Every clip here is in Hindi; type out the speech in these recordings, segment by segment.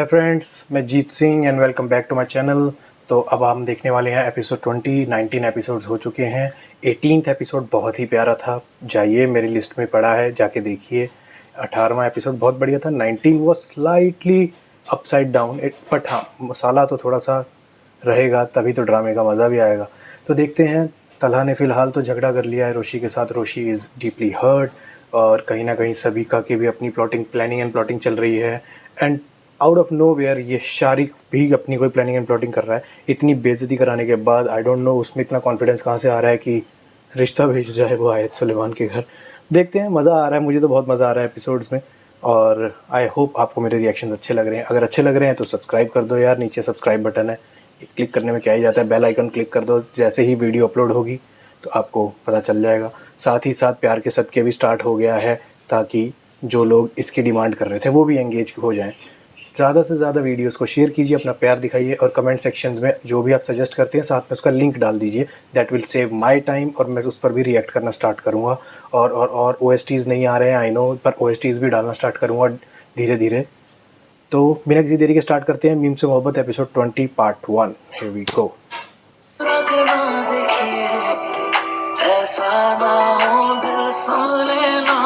हाय फ्रेंड्स, मैं Jeet Singh and welcome back to my channel. तो अब हम देखने वाले हैं एपिसोड 20। 19 एपिसोड्स हो चुके हैं। 18th एपिसोड बहुत ही प्यारा था, जाइए मेरी लिस्ट में पड़ा है, जाके देखिए। 18वां एपिसोड बहुत बढ़िया था। 19 वो स्लाइटली अपसाइड डाउन बट हाँ, मसाला तो थोड़ा सा रहेगा, तभी तो ड्रामे का मज़ा भी आएगा। तो देखते हैं। तलहा ने फ़िलहाल तो झगड़ा कर लिया है रोशी के साथ। रोशी इज़ डीपली हर्ट और कहीं ना कहीं सबिका की भी अपनी प्लानिंग एंड प्लॉटिंग चल रही है। And out of nowhere ये शारिक भी अपनी कोई प्लानिंग एंड प्लॉटिंग कर रहा है। इतनी बेइज्जती कराने के बाद आई डोंट नो उसमें इतना कॉन्फिडेंस कहाँ से आ रहा है कि रिश्ता भेज रहा है वो आयत सुलेमान के घर। देखते हैं, मज़ा आ रहा है, मुझे तो बहुत मज़ा आ रहा है एपिसोड्स में। और आई होप आपको मेरे रिएक्शंस अच्छे लग रहे हैं। अगर अच्छे लग रहे हैं तो सब्सक्राइब कर दो यार, नीचे सब्सक्राइब बटन है, क्लिक करने में क्या ही जाता है, बेल आइकन क्लिक कर दो। जैसे ही वीडियो अपलोड होगी तो आपको पता चल जाएगा। साथ ही साथ प्यार के सदके भी स्टार्ट हो गया है, ताकि जो लोग इसकी डिमांड कर रहे थे वो भी एंगेज हो जाएं। ज़्यादा से ज़्यादा वीडियोस को शेयर कीजिए, अपना प्यार दिखाइए और कमेंट सेक्शंस में जो भी आप सजेस्ट करते हैं साथ में उसका लिंक डाल दीजिए। That will save my time और मैं उस पर भी रिएक्ट करना स्टार्ट करूँगा। और OSTs नहीं आ रहे हैं आई नो, पर OSTs भी डालना स्टार्ट करूँगा धीरे धीरे। तो बिना किसी देरी के स्टार्ट करते हैं मीम से मोहब्बत episode 20 part 1। Here we go. ऐसा ना हो दिल सुन लेना,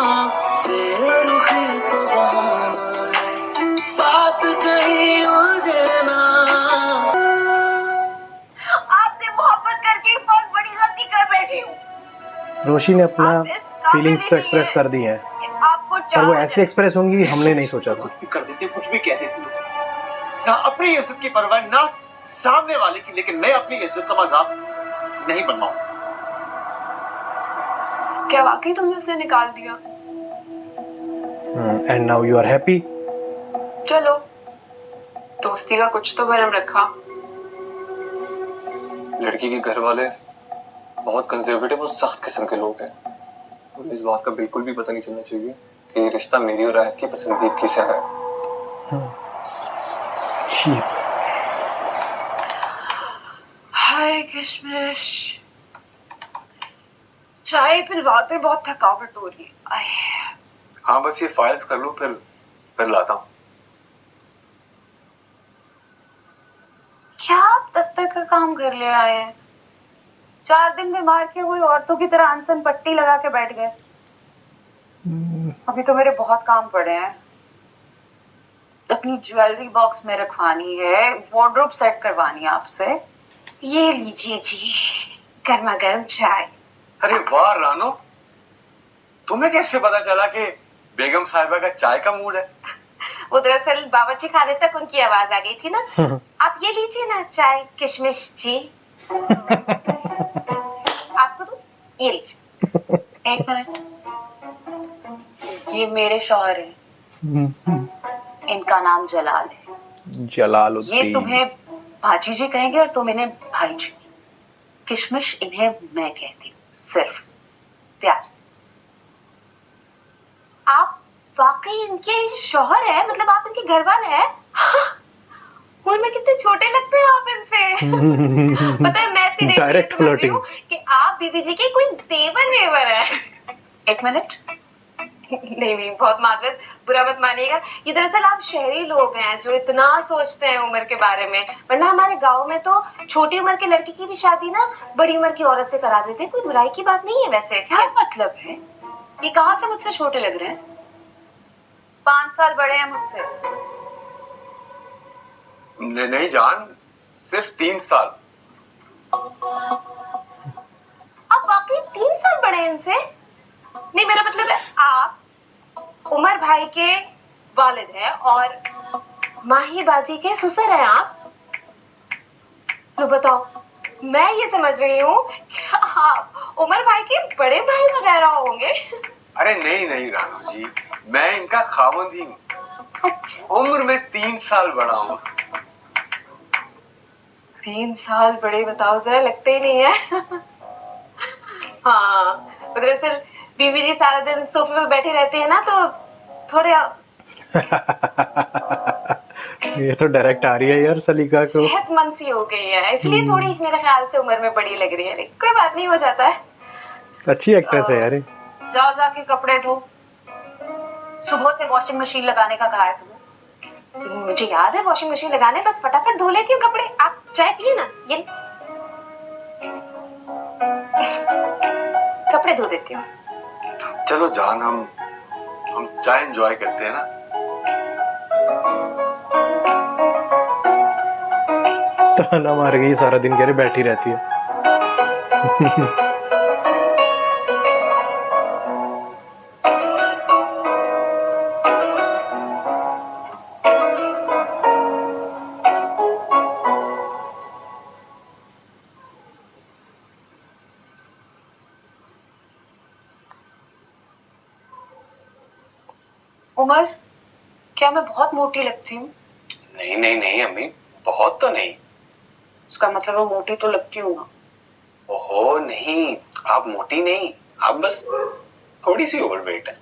बेरुखी तो बहाना है, बात कहीं उलझे ना। आपसे मोहब्बत करके बहुत बड़ी गलती कर बैठी हूँ। रोशी ने अपना फीलिंग्स तो एक्सप्रेस कर दी हैं, पर वो ऐसे एक्सप्रेस होंगी हमने नहीं सोचा था। कुछ भी कर देती, कुछ भी कह देती, ना अपनी इज्जत की परवाह ना सामने वाले की, लेकिन मैं अपनी इज्जत का मजाक नहीं बनवाऊंगा। क्या वाकई तुमने उसे निकाल दिया? And now you are happy. चलो, दोस्ती का कुछ तो भरम रखा। लड़की के घर वाले बहुत कंजर्वेटिव और सख्त किस्म के लोग हैं। इस बात का बिल्कुल भी पता नहीं चलना चाहिए कि ये रिश्ता मेरी और आयत की पसंदीदगी से है। हाय किशमिश, चाय पिलवाते बहुत थकावट हो रही है। हाँ बस ये फाइल्स कर लो, फिर लाता हूँ। क्या आप दफ्तर का काम कर ले आए हैं? 4 दिन बीमार के हुए औरतों की तरह अनसन पट्टी लगा के बैठ गए। अभी तो मेरे बहुत काम पड़े हैं। अपनी ज्वेलरी बॉक्स में रखवानी है, वार्डरोब सेट करवानी है आपसे। ये लीजिए जी, गर्मा गर्म चाय। अरे वाह रानो, तुम्हें कैसे पता चला कि बेगम साहिबा का चाय का मूड है? वो दरअसल बावर्ची खाने तक उनकी आवाज आ गई थी ना। आप ये लीजिए ना चाय किशमिश जी। आपको तो ये लीजिए। एक मिनट, ये मेरे शौहर हैं, इनका नाम जलाल है। जलालुद्दीन। ये तुम्हें भाजी जी कहेंगे और तुम इन्हें भाई जी। किशमिश इन्हें मैं कहती हूँ, सिर्फ प्यार से। आप वाकई इनके शौहर है, मतलब आप इनके घर वाले हैं? उनमें कितने छोटे लगते हैं आप इनसे। पता है मैं इतनी डायरेक्ट फ्लर्टिंग कि आप बीबी जी के कोई देवर नेवर है। एक मिनट, नहीं, बहुत माजरत, बुरा मत मानिएगा। ये दरअसल आप शहरी लोग हैं जो इतना सोचते हैं उम्र के बारे में, वरना हमारे गांव में तो छोटी उम्र के लड़की की भी शादी ना बड़ी उम्र की औरत से करा देते हैं। कोई बुराई की बात नहीं है वैसे। क्या मतलब है? ये कहाँ से मुझसे छोटे लग रहे हैं? 5 साल बड़े हैं मुझसे। नहीं जान, सिर्फ 3 साल। आप वाकई 3 साल बड़े हैं इनसे? नहीं, मेरा मतलब है आप उमर भाई के वालिद हैं और माही बाजी के ससुर हैं आप। तो बताओ, मैं ये समझ रही हूँ कि आप उमर भाई के बड़े भाई वगैरह होंगे। अरे नहीं रानो जी, मैं इनका खावंद ही हूँ। उम्र में 3 साल बड़ा हूँ। 3 साल बड़े? बताओ जरा, लगते ही नहीं है। हाँ, दरअसल बीवी जी सारा दिन सोफे पे बैठे रहते हैं ना, तो थोड़े ये तो डायरेक्ट आ रही है यार सलीका को। सेहतमंद सी हो गई है, इसलिए थोड़ी मेरे ख्याल से उम्र में बड़ी लग रही है। लेकिन कोई बात नहीं, हो जाता है। अच्छी एक्ट्रेस है यार। जाओ जाके कपड़े धो। सुबह से वॉशिंग मशीन लगाने का कहा है तुम्हें। मुझे याद है वॉशिंग मशीन लगाने, बस फटाफट धो लेती हूँ कपड़े। आप चाय पिए ना, ये कपड़े धो देती हूँ। चलो जान, हम चाय एंजॉय करते हैं ना। ताना मार गई, सारा दिन कह रहे बैठी रहती है। उमर, क्या मैं बहुत मोटी लगती हूँ? नहीं नहीं नहीं अम्मी, बहुत तो नहीं। इसका मतलब मैं मोटी तो लगती हूँ ना। ओहो नहीं, आप मोटी नहीं, आप बस थोड़ी सी ओवरवेट है।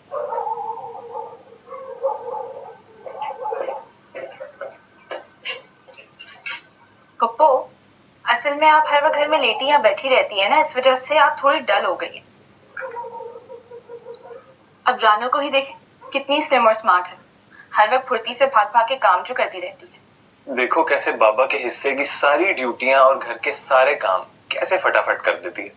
पप्पू, असल में आप हर वक्त घर में लेटी या बैठी रहती है ना, इस वजह से आप थोड़ी डल हो गई है। अब रानो को ही देखें, कितनी स्लिम और स्मार्ट है। हर वक्त फुर्ती से भाग भाग के काम जो करती रहती है। देखो कैसे बाबा के हिस्से की सारी ड्यूटियां और घर के सारे काम कैसे फटाफट कर देती है।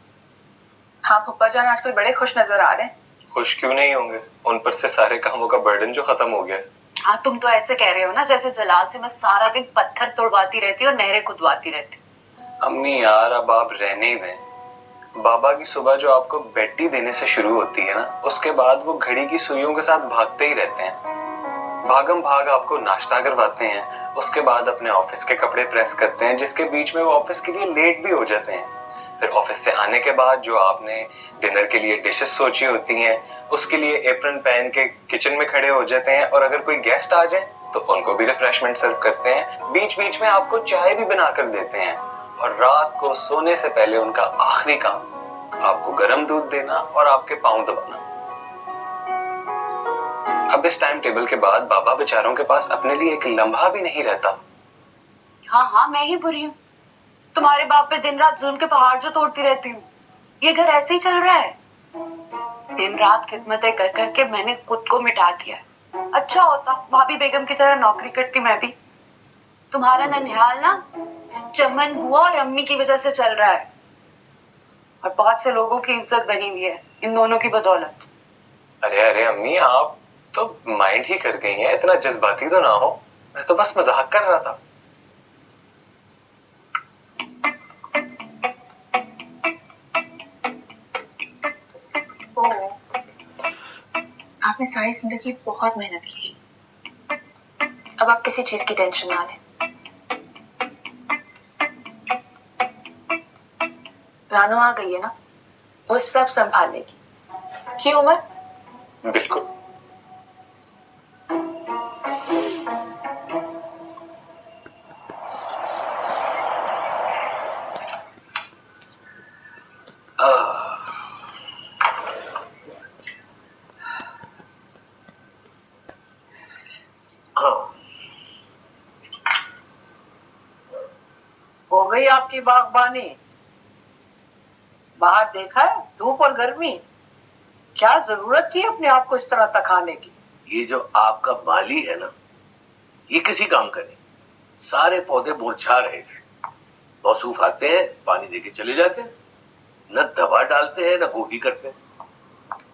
हाँ पप्पा जान, आजकल बड़े खुश नजर आ रहे हैं। खुश क्यों नहीं होंगे, उन पर से सारे कामों का बर्डन जो खत्म हो गया है। हाँ, तुम तो ऐसे कह रहे हो ना जैसे जलाल से मैं सारा दिन पत्थर तोड़वाती रहती और नहरें खुदवाती रहती। अम्मी यार, अब आप रहने ही दें। बाबा की सुबह जो आपको बेटी देने से शुरू होती है ना, उसके बाद वो घड़ी की सुइयों के साथ भागते ही रहते हैं। भागम भाग आपको नाश्ता करवाते हैं, उसके बाद अपने ऑफिस के कपड़े प्रेस करते हैं, जिसके बीच में वो ऑफिस के लिए लेट भी हो जाते हैं। फिर ऑफिस से आने के बाद जो आपने डिनर के लिए डिशेस सोची होती हैं, उसके लिए एप्रन पहन के किचन में खड़े हो जाते हैं, और अगर कोई गेस्ट आ जाए तो उनको भी रिफ्रेशमेंट सर्व करते हैं। बीच बीच में आपको चाय भी बनाकर देते हैं, और रात को सोने से पहले उनका आखिरी काम आपको गर्म दूध देना और आपके पांव दबाना। अब इस टाइम टेबल के बाद बाबा बेचारों के पास अपने लिए एक लम्हा भी नहीं रहता। हाँ हाँ, मैं ही बुरी हूँ। तुम्हारे बाप पे दिन रात जुल्म के पहाड़ जो तोड़ती रहती हूँ। ये घर ऐसे ही चल रहा है। दिन रात खिदमतें कर करके मैंने खुद को मिटा दिया। अच्छा होता भाभी बेगम की तरह नौकरी करती मैं भी। तुम्हारा ननिहाल ना चमन बुआ और अम्मी की वजह से चल रहा है, और बहुत से लोगों की इज्जत बनी हुई है इन दोनों की बदौलत। अरे अरे अम्मी, आप तो माइंड ही कर गई हैं, इतना जज्बाती तो ना हो। मैं तो बस मजाक कर रहा था। आपने सारी जिंदगी बहुत मेहनत की, अब आप किसी चीज की टेंशन ना लें। रानो आ गई है ना, वो सब संभालेगी। क्यों उमर? बिल्कुल। हो गई आपकी बागबानी? बाहर देखा है धूप और गर्मी, क्या जरूरत थी अपने आप को इस तरह तकाने की? ये जो आपका माली है ना, ये किसी काम का नहीं। सारे पौधे मुरझा रहे थे, मौसूफ आते हैं पानी देके चले जाते हैं, न दवा डालते हैं न गोभी करते हैं।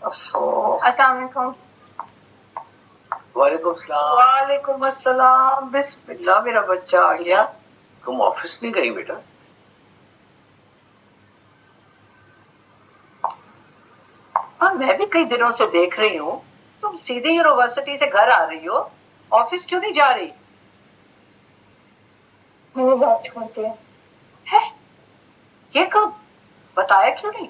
अस्सलाम वालेकुम। वालेकुम सलाम। वालेकुम अस्सलाम। बिस्मिल्लाह, मेरा बच्चा आ गया। तुम ऑफिस नहीं गई बेटा? हाँ, मैं भी कई दिनों से देख रही हूँ तुम सीधे यूनिवर्सिटी से घर आ रही हो, ऑफिस क्यों नहीं जा रही? मेरी बात छोड़ती है। ये कब बताया क्यों नहीं?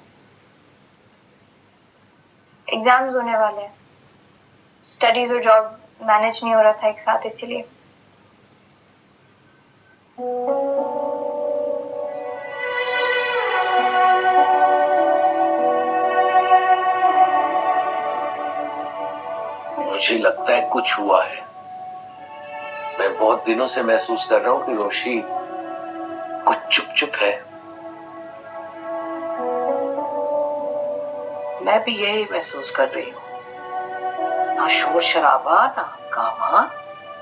एग्जाम्स होने वाले हैं, स्टडीज और जॉब मैनेज नहीं हो रहा था एक साथ, इसीलिए। मुझे लगता है कुछ हुआ है। मैं बहुत दिनों से महसूस कर रहा हूँ कि रोशी कुछ चुप चुप है। मैं भी यही महसूस कर रही हूँ। ना शोर शराबा ना हंगामा,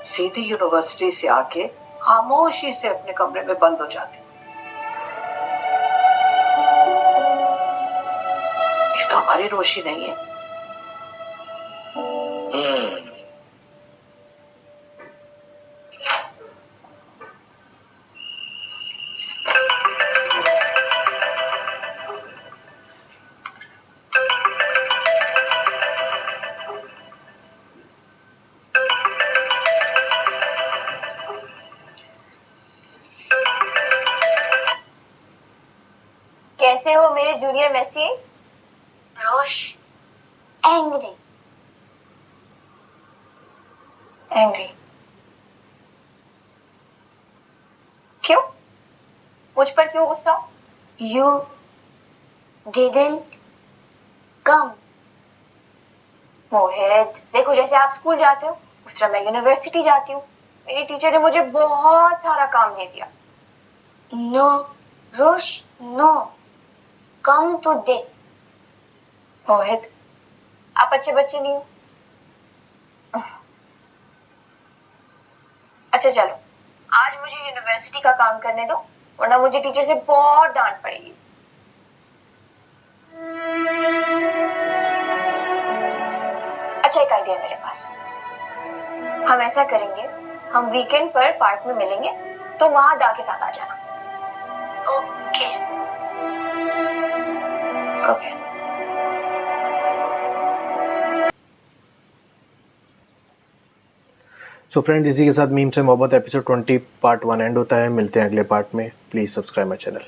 सीधी यूनिवर्सिटी से आके खामोशी से अपने कमरे में बंद हो जाती। ये तो हमारी रोशी नहीं है। कैसे हो मेरे जूनियर मेसी? रोश, एंग्री। एंग्री क्यों? मुझ पर क्यों गुस्सा? You didn't come. मोहित देखो, जैसे आप स्कूल जाते हो उस तरह मैं यूनिवर्सिटी जाती हूँ। मेरी टीचर ने मुझे बहुत सारा काम दे दिया। No, रोश, no. Come today. मोहित आप अच्छे बच्चे नहीं हो। अच्छा चलो, आज मुझे यूनिवर्सिटी का काम करने दो, वरना मुझे टीचर से बहुत डांट पड़ेगी। अच्छा एक आइडिया मेरे पास। हम ऐसा करेंगे, हम वीकेंड पर पार्क में मिलेंगे, तो वहां दा के साथ आ जाना। Okay. ओके। सो फ्रेंड्स, इसी के साथ मीम से मोहब्बत एपिसोड 20 पार्ट 1 एंड होता है। मिलते हैं अगले पार्ट में। Please subscribe my channel.